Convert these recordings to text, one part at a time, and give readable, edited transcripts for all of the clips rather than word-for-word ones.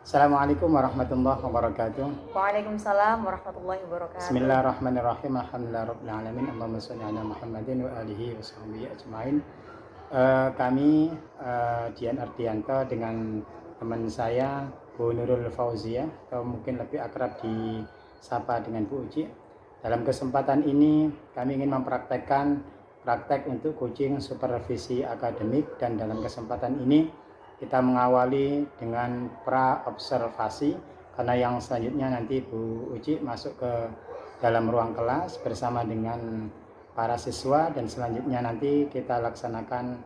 Assalamualaikum warahmatullahi wabarakatuh. Waalaikumsalam warahmatullahi wabarakatuh. Bismillahirrahmanirrahim. Alhamdulillahirabbil alamin. Allahumma shalli ala Muhammadin wa alihi washabihi ajmain. Kami Dian Ardianto dengan teman saya Bu Nurul Fauzia, atau mungkin lebih akrab disapa dengan Bu Uci. Dalam kesempatan ini kami ingin mempraktekkan praktek untuk coaching supervisi akademik, dan dalam kesempatan ini kita mengawali dengan pra-observasi, karena yang selanjutnya nanti Bu Uci masuk ke dalam ruang kelas bersama dengan para siswa, dan selanjutnya nanti kita laksanakan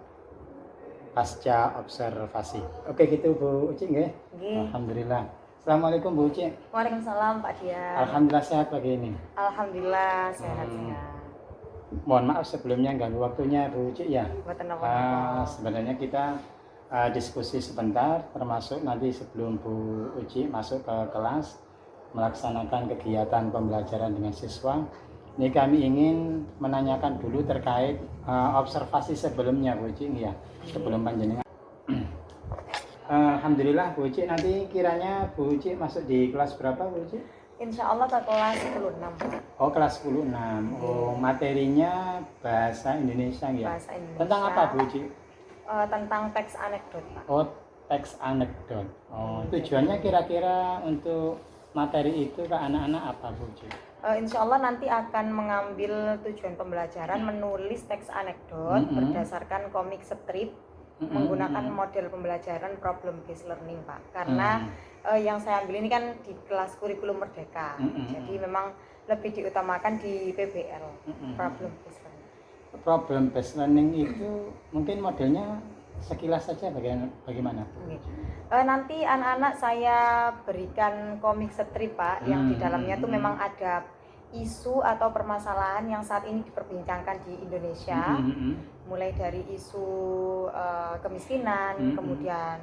pasca observasi. Oke gitu Bu Uci nggih? Alhamdulillah. Assalamualaikum Bu Uci. Waalaikumsalam Pak Dian. Alhamdulillah sehat pagi ini. Alhamdulillah sehat-sehat. Mohon maaf sebelumnya ganggu waktunya Bu Uci ya. Sebenarnya kita diskusi sebentar, termasuk nanti sebelum Bu Uci masuk ke kelas melaksanakan kegiatan pembelajaran dengan siswa. Ini kami ingin menanyakan dulu terkait observasi sebelumnya Bu Uci ya, sebelum panjenengan. Alhamdulillah Bu Uci, nanti kiranya Bu Uci masuk di kelas berapa Bu Uci? Insya Allah ke kelas 16. Oh, kelas 16. Oh, materinya bahasa Indonesia ya. Bahasa Indonesia. Tentang apa Bu Uci? Tentang teks anekdot Pak. Oh, teks anekdot. Oh, tujuannya kira-kira untuk materi itu ke anak-anak apa Bu Uci? Insya Allah nanti akan mengambil tujuan pembelajaran menulis teks anekdot berdasarkan komik strip, menggunakan model pembelajaran problem based learning Pak. Karena yang saya ambil ini kan di kelas kurikulum merdeka, jadi memang lebih diutamakan di PBL, problem based learning. Problem based learning itu mungkin modelnya sekilas saja bagaimana? Nanti anak-anak saya berikan komik strip Pak, yang di dalamnya tuh memang ada isu atau permasalahan yang saat ini diperbincangkan di Indonesia, mulai dari isu kemiskinan, kemudian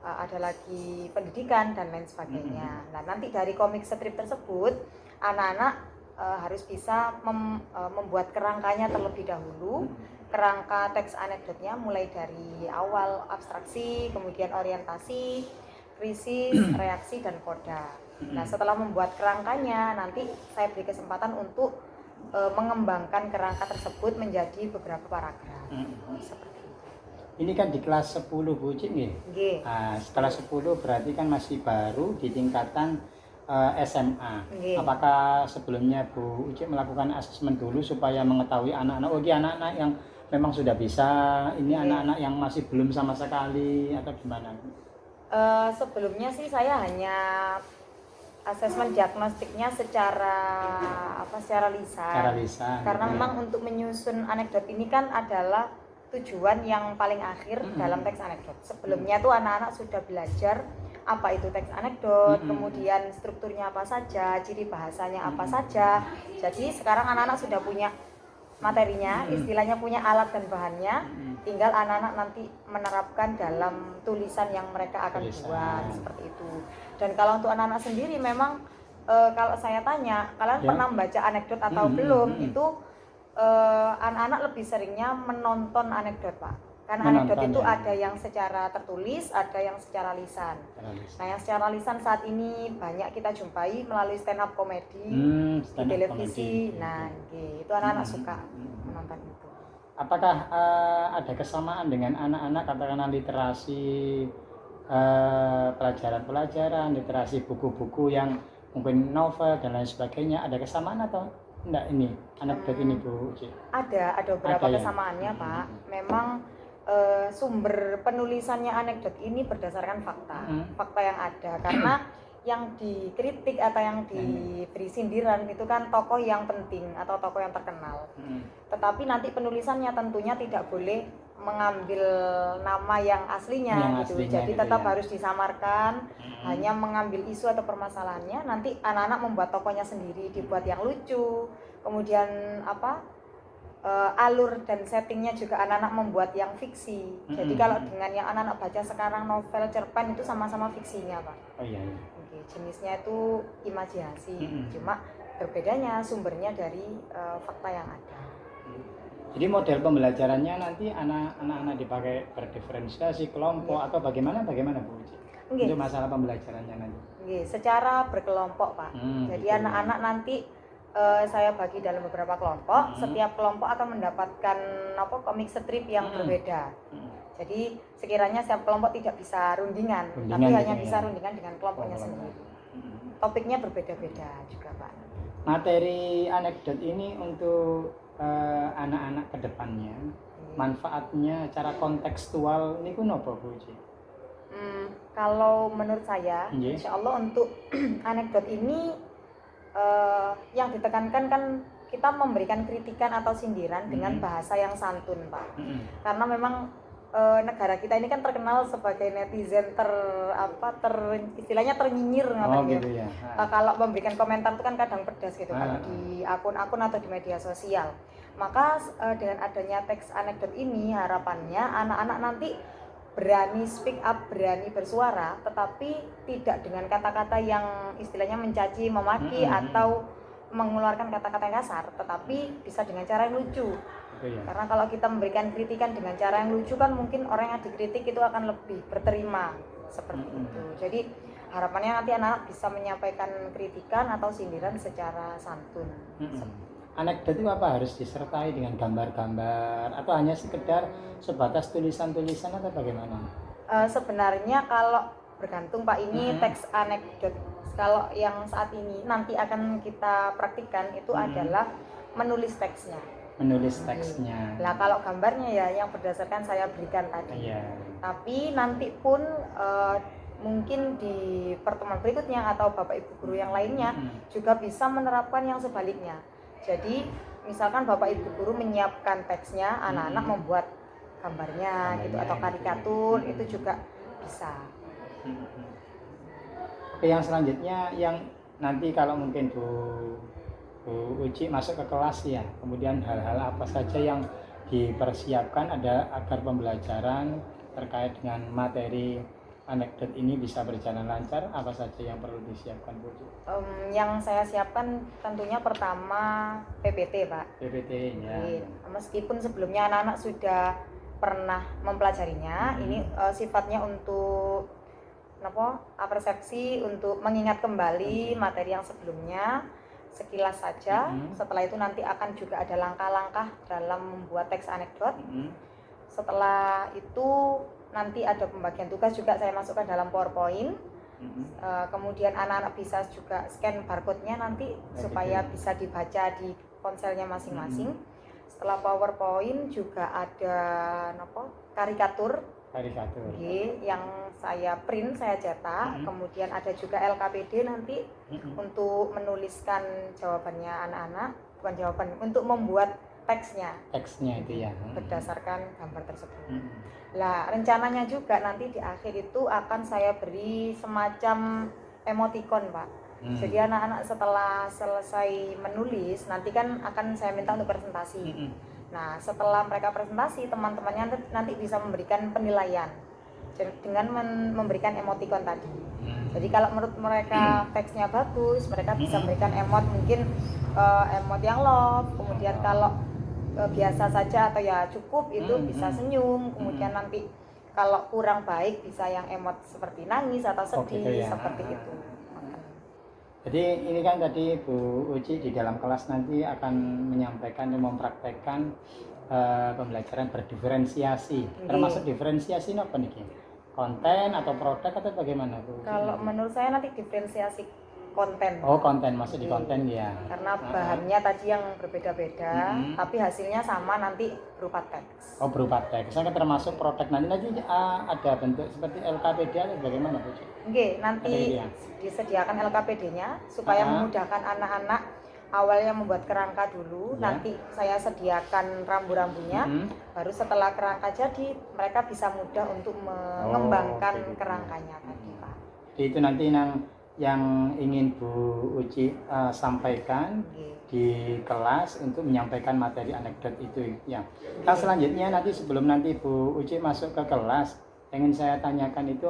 ada lagi pendidikan dan lain sebagainya. Nah, nanti dari komik strip tersebut anak-anak harus bisa membuat kerangkanya terlebih dahulu. Kerangka teks anekdotnya mulai dari awal abstraksi, kemudian orientasi, krisis, reaksi, dan koda. Nah, setelah membuat kerangkanya, nanti saya beri kesempatan untuk mengembangkan kerangka tersebut menjadi beberapa paragraf. Seperti itu. Ini kan di kelas 10 Bu Uci nih. Nah, setelah 10 berarti kan masih baru di tingkatan SMA. Apakah sebelumnya Bu Uci melakukan asesmen dulu supaya mengetahui anak-anak, anak-anak yang memang sudah bisa, ini anak-anak yang masih belum sama sekali, atau gimana? Sebelumnya sih saya hanya asesmen diagnostiknya secara lisan. Karena memang untuk menyusun anekdot ini kan adalah tujuan yang paling akhir dalam teks anekdot. Sebelumnya tuh anak-anak sudah belajar apa itu teks anekdot, kemudian strukturnya apa saja, ciri bahasanya apa saja. Jadi sekarang anak-anak sudah punya materinya, istilahnya punya alat dan bahannya, tinggal anak-anak nanti menerapkan dalam tulisan yang mereka akan buat, seperti itu. Dan kalau untuk anak-anak sendiri memang kalau saya tanya, kalian pernah membaca anekdot atau belum, itu anak-anak lebih seringnya menonton anekdot Pak. Karena anekdot itu ada yang secara tertulis, ada yang secara lisan. Nah, yang secara lisan saat ini banyak kita jumpai melalui stand up komedi di televisi. Nah, itu anak-anak suka menonton itu. Apakah ada kesamaan dengan anak-anak katakanlah literasi pelajaran-pelajaran, literasi buku-buku yang mungkin novel dan lain sebagainya, ada kesamaan atau enggak ini anekdot ini Bu Uci? Ada beberapa kesamaannya Pak. Memang sumber penulisannya anekdot ini berdasarkan fakta yang ada, karena yang dikritik atau yang diberi sindiran itu kan tokoh yang penting atau tokoh yang terkenal. Tetapi nanti penulisannya tentunya tidak boleh mengambil nama yang aslinya gitu. Jadi tetap harus disamarkan, hanya mengambil isu atau permasalahannya. Nanti anak-anak membuat tokohnya sendiri, dibuat yang lucu. Kemudian alur dan settingnya juga anak-anak membuat yang fiksi. Jadi kalau dengan yang anak-anak baca sekarang novel cerpen itu sama-sama fiksinya Pak. Jenisnya itu imajinasi, cuma berbedanya sumbernya dari fakta yang ada. Jadi model pembelajarannya nanti anak-anak dipakai berdiferensiasi kelompok atau bagaimana Bu Uci? Nggih. untuk masalah pembelajarannya nanti? Nggih, secara berkelompok, Pak. Jadi gitu. anak-anak nanti saya bagi dalam beberapa kelompok. Setiap kelompok akan mendapatkan komik strip yang berbeda. Jadi sekiranya setiap kelompok tidak bisa rundingan tapi hanya bisa rundingan dengan kelompoknya sendiri. Topiknya berbeda-beda juga, Pak. Materi anekdot ini untuk anak-anak kedepannya, manfaatnya cara kontekstual ini ku nopo Bu Uci? Kalau menurut saya, insya Allah untuk anekdot ini yang ditekankan kan kita memberikan kritikan atau sindiran dengan bahasa yang santun, Pak. Karena memang negara kita ini kan terkenal sebagai netizen istilahnya ternyinyir gitu ya. Kalau memberikan komentar itu kan kadang pedas gitu kan di akun-akun atau di media sosial. Maka dengan adanya teks anekdot ini harapannya anak-anak nanti berani speak up, berani bersuara, tetapi tidak dengan kata-kata yang istilahnya mencaci, memaki atau mengeluarkan kata-kata yang kasar, tetapi bisa dengan cara yang lucu. Karena kalau kita memberikan kritikan dengan cara yang lucu kan mungkin orang yang dikritik itu akan lebih berterima seperti itu. Jadi harapannya nanti anak-anak bisa menyampaikan kritikan atau sindiran secara santun. Anekdot itu apa harus disertai dengan gambar-gambar atau hanya sekedar sebatas tulisan-tulisan atau bagaimana? Sebenarnya kalau bergantung, Pak, ini teks anekdot. Kalau yang saat ini nanti akan kita praktikkan itu adalah menulis teksnya. Lah kalau gambarnya ya yang berdasarkan saya berikan tadi. Tapi nanti pun mungkin di pertemuan berikutnya atau Bapak Ibu guru yang lainnya juga bisa menerapkan yang sebaliknya. Jadi misalkan Bapak Ibu guru menyiapkan teksnya, anak-anak membuat gambarnya gitu atau karikatur itu juga bisa. Oke, yang selanjutnya yang nanti kalau mungkin Bu Uci masuk ke kelas ya, kemudian hal-hal apa saja yang dipersiapkan ada agar pembelajaran terkait dengan materi anekdot ini bisa berjalan lancar, apa saja yang perlu disiapkan Bu Uci? Yang saya siapkan tentunya pertama PPT, Pak. PPT ya. Meskipun sebelumnya anak-anak sudah pernah mempelajarinya, ini sifatnya untuk persepsi, untuk mengingat kembali materi yang sebelumnya sekilas saja. Setelah itu nanti akan juga ada langkah-langkah dalam membuat teks anekdot. Setelah itu nanti ada pembagian tugas juga saya masukkan dalam PowerPoint. Kemudian anak-anak bisa juga scan barcode-nya nanti supaya bisa dibaca di ponselnya masing-masing. Setelah PowerPoint juga ada karikatur yang saya print, saya cetak. Kemudian ada juga LKPD nanti untuk menuliskan jawabannya anak-anak, bukan jawaban, untuk membuat teksnya itu ya berdasarkan gambar tersebut. Lah rencananya juga nanti di akhir itu akan saya beri semacam emoticon, Pak. Jadi anak-anak setelah selesai menulis nanti kan akan saya minta untuk presentasi. Nah setelah mereka presentasi, teman-temannya nanti bisa memberikan penilaian dengan memberikan emoticon tadi. Jadi kalau menurut mereka teksnya bagus, mereka bisa memberikan emot, mungkin emot yang love. Kemudian kalau biasa saja atau ya cukup itu bisa senyum. Kemudian nanti kalau kurang baik bisa yang emot seperti nangis atau sedih, seperti itu. Jadi ini kan tadi Bu Uci di dalam kelas nanti akan menyampaikan dan mempraktekkan pembelajaran berdiferensiasi. Termasuk diferensiasi apa nih? Konten atau produk atau bagaimana Bu? Kalau menurut saya nanti diferensiasi konten. Konten, masuk di konten ya. Karena bahannya tadi yang berbeda-beda, tapi hasilnya sama nanti berupa teks. Berupa teks. Saya termasuk produk nanti ada bentuk seperti LKPD atau bagaimana Bu? Nanti disediakan LKPD-nya supaya memudahkan anak-anak awalnya membuat kerangka dulu. Nanti saya sediakan rambu-rambunya. Baru setelah kerangka jadi, mereka bisa mudah untuk mengembangkan kerangkanya tadi, Pak. Jadi itu nanti yang ingin Bu Uci sampaikan di kelas untuk menyampaikan materi anekdot itu ya. Selanjutnya nanti sebelum nanti Bu Uci masuk ke kelas, ingin saya tanyakan itu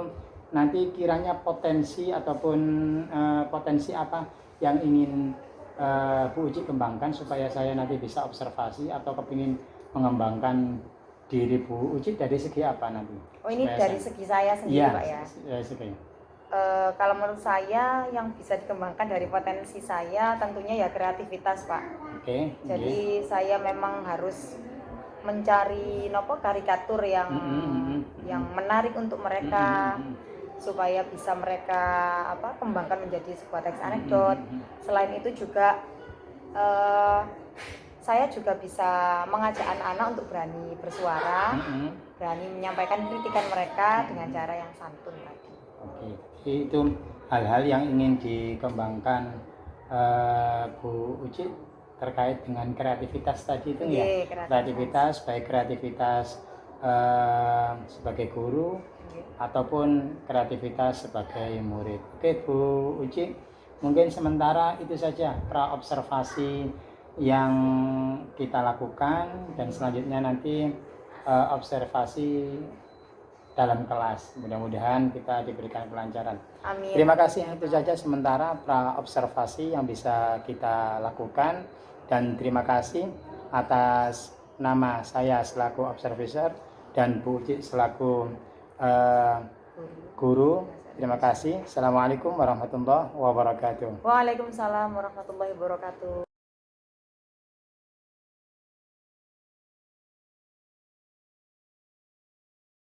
nanti kiranya potensi ataupun potensi apa yang ingin Bu Uci kembangkan supaya saya nanti bisa observasi atau kepingin mengembangkan diri Bu Uci dari segi apa nanti? Ini dari segi saya sendiri, Pak ya. Kalau menurut saya yang bisa dikembangkan dari potensi saya tentunya ya kreativitas, Pak. Oke. Jadi saya memang harus mencari karikatur yang menarik untuk mereka supaya bisa mereka kembangkan menjadi sebuah teks anekdot. Selain itu juga saya juga bisa mengajak anak-anak untuk berani bersuara, berani menyampaikan kritikan mereka dengan cara yang santun tadi. Oke, itu hal-hal yang ingin dikembangkan Bu Uci terkait dengan kreativitas tadi itu ya. Kreativitas, baik kreativitas sebagai guru ataupun kreativitas sebagai murid. Oke Bu Uci, mungkin sementara itu saja pra-observasi yang kita lakukan, dan selanjutnya nanti observasi dalam kelas. Mudah-mudahan kita diberikan kelancaran. Amin. Terima kasih, itu saja sementara pra-observasi yang bisa kita lakukan, dan terima kasih atas nama saya selaku observer dan Bu Uci selaku guru. Terima kasih. Assalamualaikum warahmatullahi wabarakatuh. Waalaikumsalam warahmatullahi wabarakatuh.